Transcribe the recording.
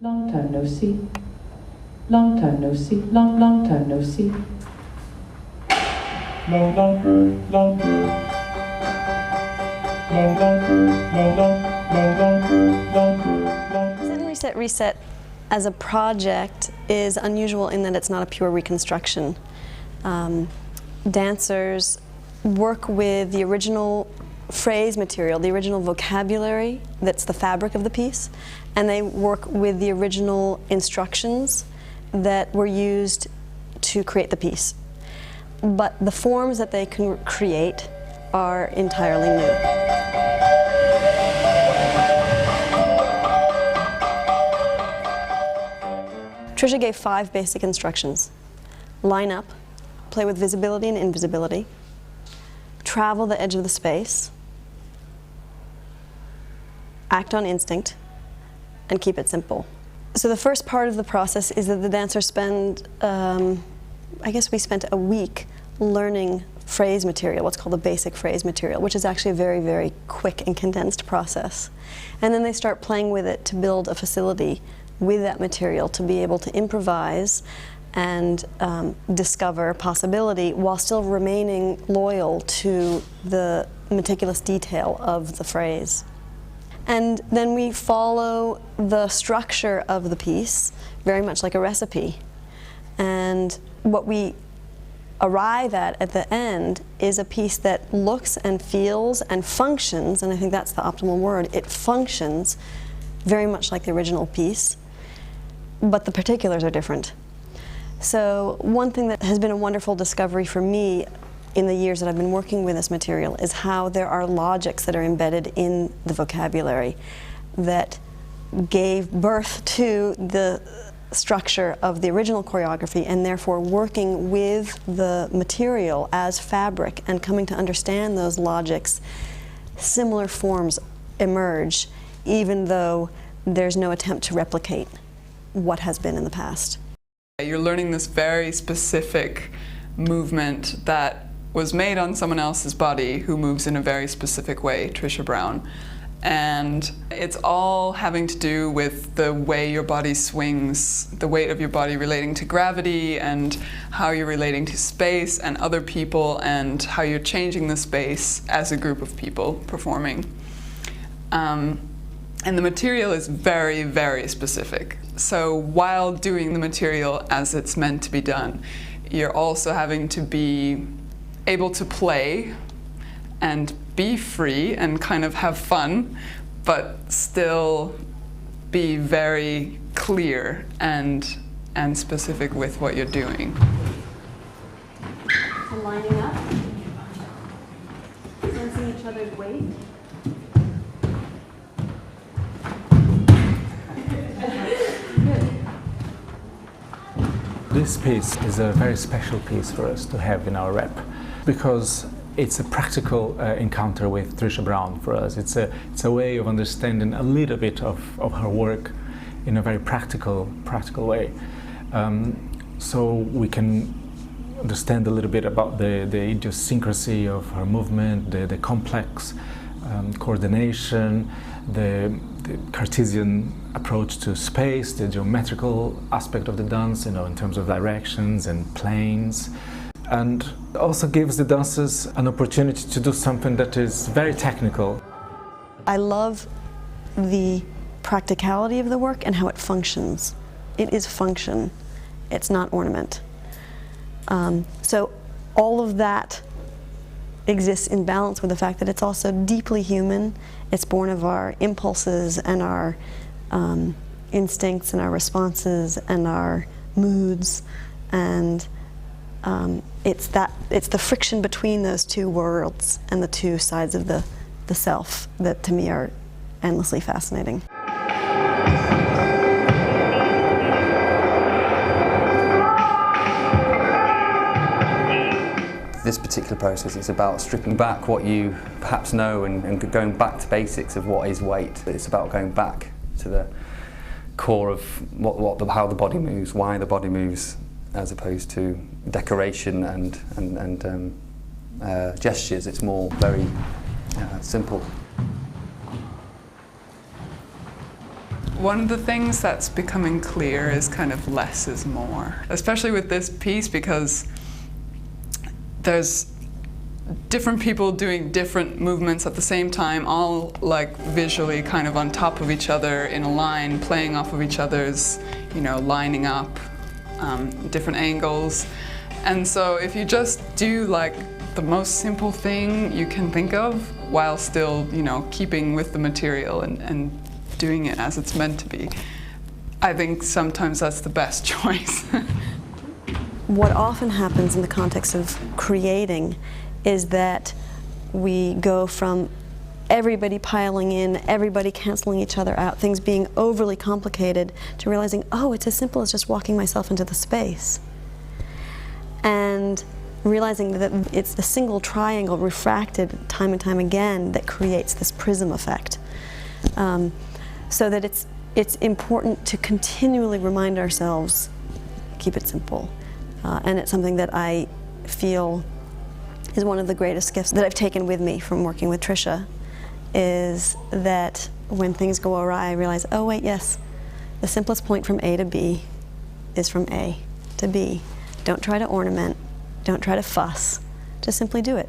Long time no see. Long time no see. Long time no see. Long, long, long, Set and Reset Reset as a project is unusual in that it's not a pure reconstruction. Dancers work with the original phrase material, the original vocabulary that's the fabric of the piece, and they work with the original instructions that were used to create the piece. But the forms that they can create are entirely new. Trisha gave 5 basic instructions. Line up, play with visibility and invisibility, travel the edge of the space, act on instinct, and keep it simple. So the first part of the process is that the dancers spend, I guess we spent a week learning phrase material, what's called the basic phrase material, which is actually a very, very quick and condensed process. And then they start playing with it to build a facility with that material to be able to improvise and discover possibility while still remaining loyal to the meticulous detail of the phrase. And then we follow the structure of the piece, very much like a recipe. And what we arrive at the end is a piece that looks and feels and functions, and I think that's the optimal word, it functions very much like the original piece, but the particulars are different. So one thing that has been a wonderful discovery for me in the years that I've been working with this material is how there are logics that are embedded in the vocabulary that gave birth to the structure of the original choreography, and therefore working with the material as fabric and coming to understand those logics, similar forms emerge even though there's no attempt to replicate what has been in the past. You're learning this very specific movement that was made on someone else's body who moves in a very specific way, Trisha Brown. And it's all having to do with the way your body swings, the weight of your body relating to gravity, and how you're relating to space and other people, and how you're changing the space as a group of people performing. And the material is very, very specific. So while doing the material as it's meant to be done, you're also having to be able to play and be free and kind of have fun, but still be very clear and specific with what you're doing. So lining up, sensing each other's weight. This piece is a very special piece for us to have in our rep, because it's a practical encounter with Trisha Brown for us. It's a way of understanding a little bit of her work in a very practical way. So we can understand a little bit about the idiosyncrasy of her movement, the complex coordination, the Cartesian approach to space, the geometrical aspect of the dance, in terms of directions and planes. And also gives the dancers an opportunity to do something that is very technical. I love the practicality of the work and how it functions. It is function, it's not ornament. So all of that exists in balance with the fact that it's also deeply human. It's born of our impulses and our instincts and our responses and our moods, and it's the friction between those two worlds and the two sides of the self that to me are endlessly fascinating. This particular process is about stripping back what you perhaps know and going back to basics of what is weight. It's about going back to the core of how the body moves, why the body moves, as opposed to decoration and gestures. It's more very simple. One of the things that's becoming clear is kind of less is more, especially with this piece, because there's different people doing different movements at the same time, all like visually kind of on top of each other in a line, playing off of each other's, you know, lining up, different angles. And so if you just do like the most simple thing you can think of while still, you know, keeping with the material and doing it as it's meant to be, I think sometimes that's the best choice. What often happens in the context of creating is that we go from everybody piling in, everybody canceling each other out, things being overly complicated, to realizing, oh, it's as simple as just walking myself into the space. And realizing that it's the single triangle refracted time and time again that creates this prism effect. So that it's important to continually remind ourselves, keep it simple. And it's something that I feel is one of the greatest gifts that I've taken with me from working with Trisha, is that when things go awry, I realize, oh wait, yes, the simplest point from A to B is from A to B. Don't try to ornament, don't try to fuss, just simply do it.